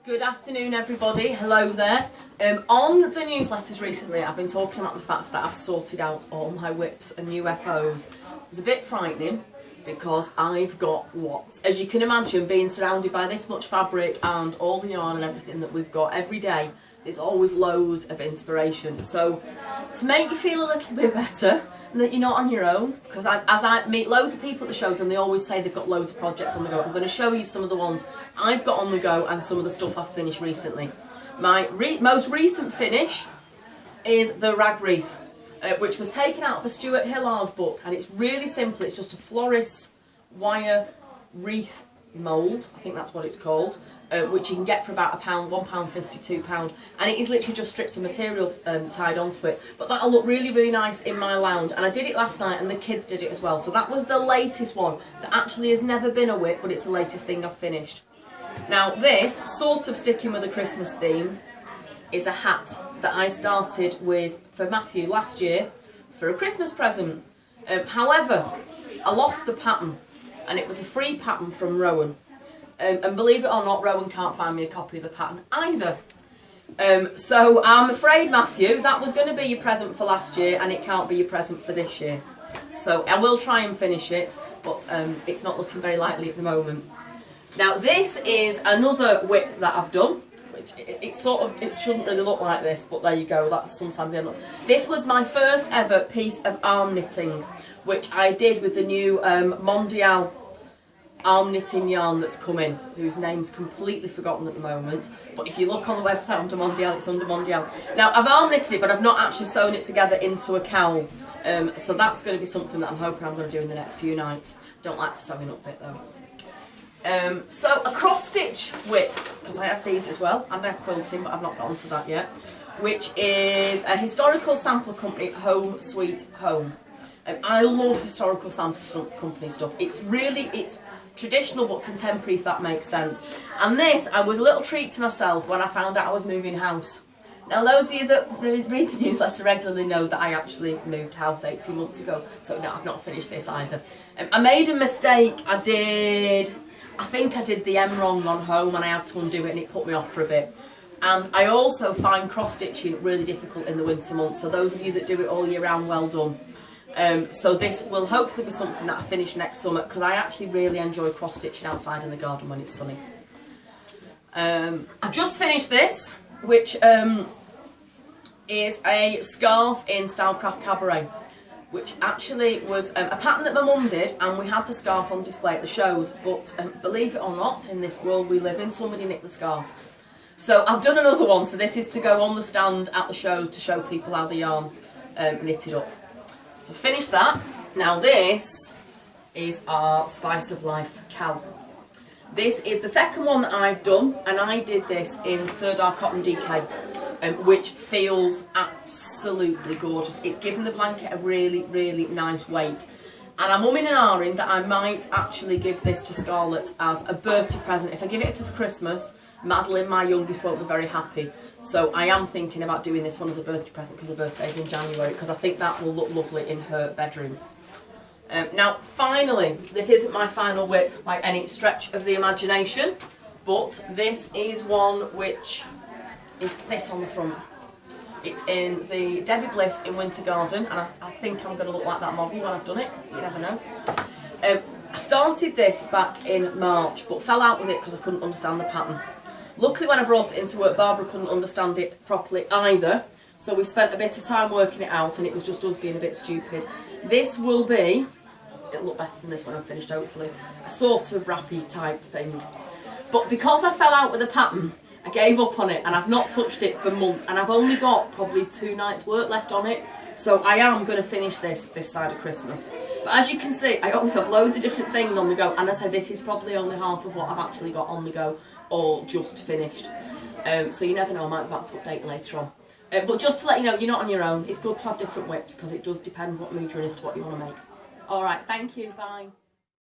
Good afternoon everybody, hello there. On the newsletters recently I've been talking about the fact that I've sorted out all my whips and UFOs. It's a bit frightening because I've got lots. As you can imagine, being surrounded by this much fabric and all the yarn and everything that we've got every day, there's always loads of inspiration. So to make you feel a little bit better and that you're not on your own, because as I meet loads of people at the shows and they always say they've got loads of projects on the go, I'm going to show you some of the ones I've got on the go and some of the stuff I've finished recently. My most recent finish is the rag wreath, which was taken out of a Stuart Hillard book, and it's really simple. It's just a florist wire wreath mould, I think that's what it's called, which you can get for about £1, £1.50, £2, and it is literally just strips of material tied onto it. But that'll look really, really nice in my lounge, and I did it last night and the kids did it as well. So that was the latest one that actually has never been a whip, but it's the latest thing I've finished. Now this, sort of sticking with a Christmas theme, is a hat that I started with for Matthew last year for a Christmas present. However, I lost the pattern, and it was a free pattern from Rowan. And believe it or not, Rowan can't find me a copy of the pattern either. So I'm afraid, Matthew, that was going to be your present for last year and it can't be your present for this year. So I will try and finish it, but it's not looking very likely at the moment. Now this is another whip that I've done, which it shouldn't really look like this, but there you go, that's sometimes the end. This was my first ever piece of arm knitting, which I did with the new Mondial arm knitting yarn that's come in, whose name's completely forgotten at the moment, but if you look on the website under Mondial, it's under Mondial. Now I've arm knitted it, but I've not actually sewn it together into a cowl, so that's going to be something that I'm hoping I'm going to do in the next few nights. Don't like the sewing up bit though. So a cross stitch whip, because I have these as well, and I have quilting, but I've not got onto that yet, which is a historical sampler company, Home Sweet Home. I love historical sampler company stuff. It's traditional but contemporary, if that makes sense. And this, I was a little treat to myself when I found out I was moving house. Now those of you that read the newsletter regularly know that I actually moved house 18 months ago, so no, I've not finished this either. I made a mistake. I think I did the M wrong on home and I had to undo it and it put me off for a bit. And I also find cross stitching really difficult in the winter months, so those of you that do it all year round, well done. So this will hopefully be something that I finish next summer, because I actually really enjoy cross stitching outside in the garden when it's sunny. I've just finished this, which is a scarf in Stylecraft Cabaret, which actually was a pattern that my mum did, and we had the scarf on display at the shows, but believe it or not, in this world we live in, somebody nicked the scarf. So I've done another one, so this is to go on the stand at the shows to show people how the yarn knitted up. So finish that. Now this is our Spice of Life Cal. This is the second one that I've done, and I did this in Sirdar Cotton DK, which feels absolutely gorgeous. It's given the blanket a really, really nice weight. And I'm umming and ahhing that I might actually give this to Scarlett as a birthday present. If I give it to her for Christmas, Madeline, my youngest, won't be very happy. So I am thinking about doing this one as a birthday present, because her birthday's in January, because I think that will look lovely in her bedroom. Now finally, this isn't my final whip by any stretch of the imagination, but this is one which is this on the front. It's in the Debbie Bliss in Winter Garden, and I think I'm going to look like that model when I've done it, you never know. I started this back in March, but fell out with it because I couldn't understand the pattern. Luckily when I brought it into work, Barbara couldn't understand it properly either, so we spent a bit of time working it out, and it was just us being a bit stupid. This will be, it'll look better than this when I'm finished hopefully, a sort of wrappy type thing. But because I fell out with the pattern, I gave up on it, and I've not touched it for months, and I've only got probably 2 nights work left on it, so I am going to finish this side of Christmas. But as you can see, I always have loads of different things on the go, and as I said, this is probably only half of what I've actually got on the go, all just finished. So you never know, I might be back to update later on. But just to let you know, you're not on your own. It's good to have different whips, because it does depend what mood you're in as to what you want to make. Alright, thank you, bye.